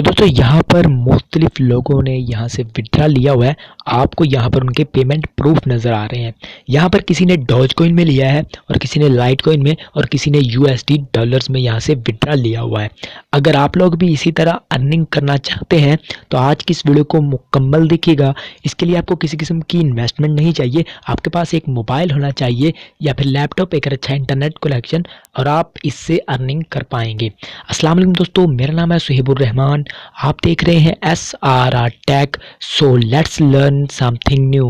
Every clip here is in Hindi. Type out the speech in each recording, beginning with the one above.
तो दोस्तों यहाँ पर मुख्तलिफ लोगों ने यहाँ से विड्रा लिया हुआ है। आपको यहाँ पर उनके पेमेंट प्रूफ नज़र आ रहे हैं। यहाँ पर किसी ने डॉज कॉइन में लिया है और किसी ने लाइट कॉइन में और किसी ने यूएसडी डॉलर्स में यहाँ से विड्रा लिया हुआ है। अगर आप लोग भी इसी तरह अर्निंग करना चाहते हैं तो आज की इस वीडियो को मुकम्मल देखिएगा। इसके लिए आपको किसी किस्म की इन्वेस्टमेंट नहीं चाहिए। आपके पास एक मोबाइल होना चाहिए या फिर लैपटॉप, एक अच्छा इंटरनेट कनेक्शन, और आप इससे अर्निंग कर पाएंगे। अस्सलाम वालेकुम दोस्तों, मेरा नाम है सुहेबुर रहमान। आप देख रहे हैं SRR tech. So let's learn something new.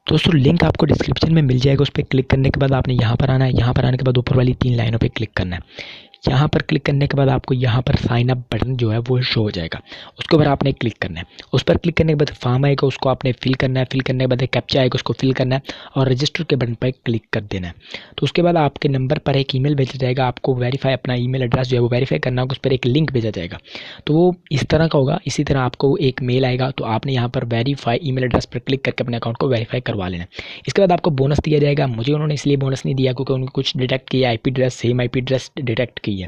दोस्तों लिंक आपको डिस्क्रिप्शन में मिल जाएगा। उस पर क्लिक करने के बाद आपने यहाँ पर आना है। यहाँ पर आने के बाद ऊपर वाली 3 लाइनों पे क्लिक करना है। यहाँ पर क्लिक करने के बाद आपको यहाँ पर साइन अप बटन जो है वो शो हो जाएगा। उसके ऊपर आपने क्लिक करना है। उस पर क्लिक करने के बाद फॉर्म आएगा, उसको आपने फिल करना है। फिल करने के बाद एक कैप्चा आएगा, उसको फिल करना है और रजिस्टर के बटन पर क्लिक कर देना है। तो उसके बाद आपके नंबर पर एक ईमेल भेजा जाएगा। आपको वेरीफाई अपना ईमेल एड्रेस जो है वो वेरीफाई करना होगा। उस पर एक लिंक भेजा जाएगा। तो वो इस तरह का होगा। इसी तरह आपको एक मेल आएगा, तो आपने यहाँ पर वेरीफाई ईमेल एड्रेस पर क्लिक करके अपने अकाउंट को वेरीफाई करवा लेना है। इसके बाद आपको बोनस दिया जाएगा। मुझे उन्होंने इसलिए बोनस नहीं दिया क्योंकि उन्होंने कुछ डिटेक्ट किया, IP address, same IP address detect की है।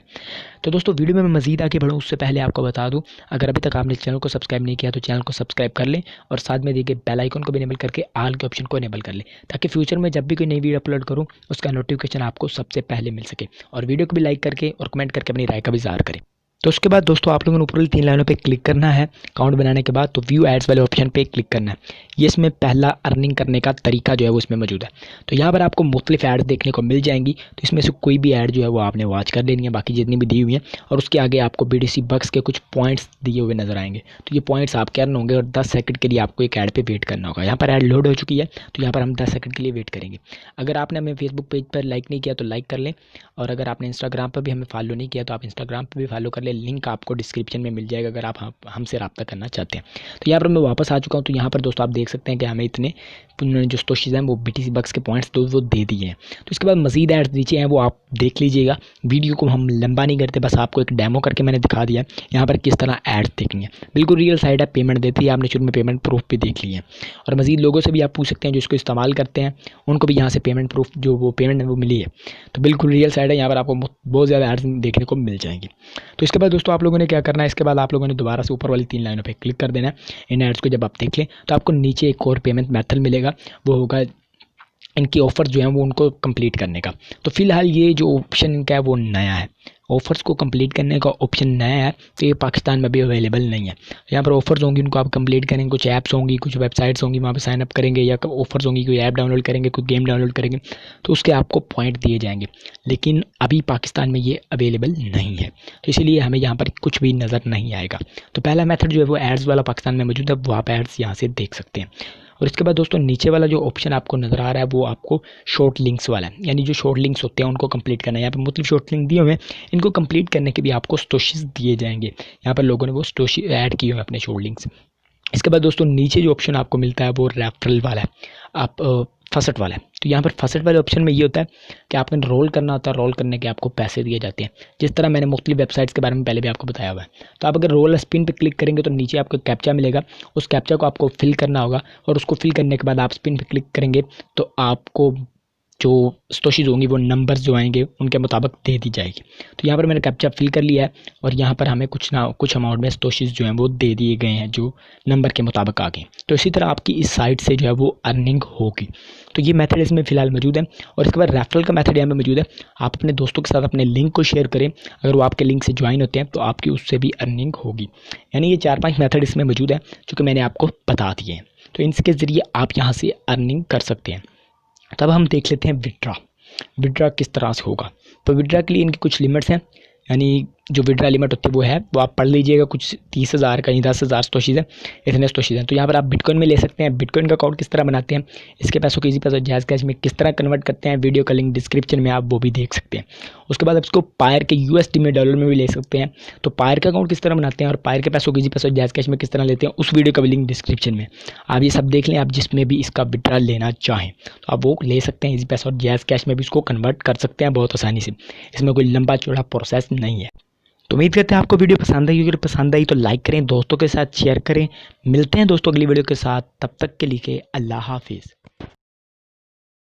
तो दोस्तों वीडियो में मैं मज़ीद आगे बढ़ूँ उससे पहले आपको बता दूं, अगर अभी तक आपने चैनल को सब्सक्राइब नहीं किया तो चैनल को सब्सक्राइब कर लें और साथ में दिए गए बेल आइकन को भी इनेबल करके ऑल के ऑप्शन को इनेबल कर लें, ताकि फ्यूचर में जब भी कोई नई वीडियो अपलोड करूं उसका नोटिफिकेशन आपको सबसे पहले मिल सके। और वीडियो को भी लाइक करके और कमेंट करके अपनी राय का भी इज़हार करें। तो उसके बाद दोस्तों आप लोगों ने ऊपर वाली 3 लाइनों पे क्लिक करना है। अकाउंट बनाने के बाद तो व्यू एड्स वाले ऑप्शन पे क्लिक करना है। ये इसमें पहला अर्निंग करने का तरीका जो है वो इसमें मौजूद है। तो यहाँ पर आपको मुख्तलिफ ऐड देखने को मिल जाएंगी। तो इसमें से कोई भी ऐड जो है वो आपने वॉच कर लेनी है, बाकी जितनी भी दी हुई है। और उसके आगे आपको BTC बक्स के कुछ पॉइंट्स दिए हुए नजर आएंगे। तो ये पॉइंट्स आपके अर्न होंगे और 10 सेकंड के लिए आपको एक ऐड पे वेट करना होगा। यहाँ पर ऐड लोड हो चुकी है, तो यहाँ पर हम 10 सेकंड के लिए वेट करेंगे। अगर आपने हमें फेसबुक पेज पर लाइक नहीं किया तो लाइक कर लें, और अगर आपने इंस्टाग्राम पर भी हमें फॉलो नहीं किया तो आप इंस्टाग्राम पर भी फॉलो कर लें। लिंक आपको डिस्क्रिप्शन में मिल जाएगा अगर आप हमसे रब्ता करना चाहते हैं। तो यहाँ पर मैं वापस आ चुका हूँ। तो यहाँ पर दोस्तों आप देख सकते हैं कि हमें इतने जो स्टोशीज हैं वो BTC बक्स के पॉइंट्स वो दे दिए हैं। तो इसके बाद मजीद एड्स नीचे हैं, वो आप देख लीजिएगा। वीडियो को हम लंबा नहीं करते, बस आपको एक डेमो करके मैंने दिखा दिया यहाँ पर किस तरह एड्स देखनी है। बिल्कुल रियल साइट है, पेमेंट देती है। आपने शुरू में पेमेंट प्रूफ भी देख ली है। और मजीद लोगों से भी आप पूछ सकते हैं जो इसको इस्तेमाल करते हैं, उनको भी यहाँ से पेमेंट प्रूफ जो वो पेमेंट है वो मिली है। तो बिल्कुल रियल साइट है, यहाँ पर आपको बहुत ज़्यादा एड्स देखने को मिल जाएंगी। तो इसके बाद दोस्तों आप लोगों ने क्या करना है, इसके बाद आप लोगों ने दोबारा से ऊपर वाली 3 लाइनों पे क्लिक कर देना है। इन एड्स को जब आप देख लें तो आपको नीचे एक और पेमेंट मेथड मिलेगा, वो होगा इनकी ऑफ़र जो है वो उनको कंप्लीट करने का। तो फिलहाल ये जो ऑप्शन इनका है वो नया है, ऑफ़र्स को कंप्लीट करने का ऑप्शन नया है। तो ये पाकिस्तान में भी अवेलेबल नहीं है। यहाँ पर ऑफ़र्स होंगी, उनको आप कंप्लीट करेंगे। कुछ ऐप्स होंगी, कुछ वेबसाइट्स होंगी, वहाँ पे साइन अप करेंगे, या ऑफ़र्स होंगी, कोई ऐप डाउनलोड करेंगे, कोई गेम डाउनलोड करेंगे, तो उसके आपको पॉइंट दिए जाएंगे। लेकिन अभी पाकिस्तान में ये अवेलेबल नहीं है, तो इसीलिए हमें यहाँ पर कुछ भी नज़र नहीं आएगा। तो पहला मेथड जो है वो एड्स वाला पाकिस्तान में मौजूद है, वो आप एड्स यहाँ से देख सकते हैं। और इसके बाद दोस्तों नीचे वाला जो ऑप्शन आपको नज़र आ रहा है वो आपको शॉर्ट लिंक्स वाला है, यानी जो शॉर्ट लिंक्स होते हैं उनको कंप्लीट करना है। यहाँ पे मुख्तलिफ शॉर्ट लिंक दिए हुए हैं, इनको कंप्लीट करने के भी आपको स्टोशीज दिए जाएंगे। यहाँ पर लोगों ने वो स्टोशी ऐड किए हुए अपने शॉर्ट लिंक्स। इसके बाद दोस्तों नीचे जो ऑप्शन आपको मिलता है वो रेफरल वाला है, आप फर्स्ट वाला है। तो यहाँ पर फर्स्ट वाले ऑप्शन में ये होता है कि आपने रोल करना होता है, रोल करने के आपको पैसे दिए जाते हैं। जिस तरह मैंने मुख्तलिफ वेबसाइट्स के बारे में पहले भी आपको बताया हुआ है। तो आप अगर रोल स्पिन पे क्लिक करेंगे तो नीचे आपको कैप्चा मिलेगा, उस कैप्चा को आपको फिल करना होगा। और उसको फिल करने के बाद आप स्पिन पे क्लिक करेंगे तो आपको जो स्टोशीज होंगी वो नंबर्स जो आएंगे उनके मुताबिक दे दी जाएगी। तो यहाँ पर मैंने कैप्चा फिल कर लिया है और यहाँ पर हमें कुछ अमाउंट में स्टोशीज जो हैं वो दे दिए गए हैं जो नंबर के मुताबिक आ गए। तो इसी तरह आपकी इस साइट से जो है वो अर्निंग होगी। तो ये मेथड इसमें फ़िलहाल मौजूद है। और इसके बाद रेफरल का मेथड यहाँ पर मौजूद है। आप अपने दोस्तों के साथ अपने लिंक को शेयर करें, अगर वो आपके लिंक से ज्वाइन होते हैं तो आपकी उससे भी अर्निंग होगी। यानी ये 4-5 मेथड इसमें मौजूद है जो कि मैंने आपको बता दिए हैं। तो इनके ज़रिए आप यहाँ से अर्निंग कर सकते हैं। तब हम देख लेते हैं विड्रा किस तरह से होगा। तो विड्रा के लिए इनकी कुछ लिमिट्स हैं, यानी जो विड्रा लिमिट होती है वो है, वो आप पढ़ लीजिएगा। कुछ 30,000 कहीं 10,000 स्टोशीज है, इतने स्टोशीज हैं। तो यहाँ पर आप बिटकॉइन में ले सकते हैं। बिटकॉइन का अकाउंट किस तरह बनाते हैं, इसके पैसों को ईज़ीपास और जैज़ कैश में किस तरह कन्वर्ट करते हैं, वीडियो का लिंक डिस्क्रिप्शन में आप वो भी देख सकते हैं। उसके बाद आप इसको पायर के USD में डॉलर में भी ले सकते हैं। तो पायर का अकाउंट किस तरह बनाते हैं और पायर के पैसों को ईज़ीपास और जैज़ कैश में किस तरह लेते हैं, उस वीडियो का भी लिंक डिस्क्रिप्शन में आप ये सब देख लें। आप जिसमें भी इसका विड्रा लेना चाहें तो आप वो ले सकते हैं। ईज़ीपास और जैज़ कैश में भी इसको कन्वर्ट कर सकते हैं बहुत आसानी से। इसमें कोई लंबा चौड़ा प्रोसेस नहीं है। तो उम्मीद करते हैं आपको वीडियो पसंद आई। अगर पसंद आई तो लाइक करें, दोस्तों के साथ शेयर करें। मिलते हैं दोस्तों अगली वीडियो के साथ, तब तक के लिए अल्लाह हाफिज़।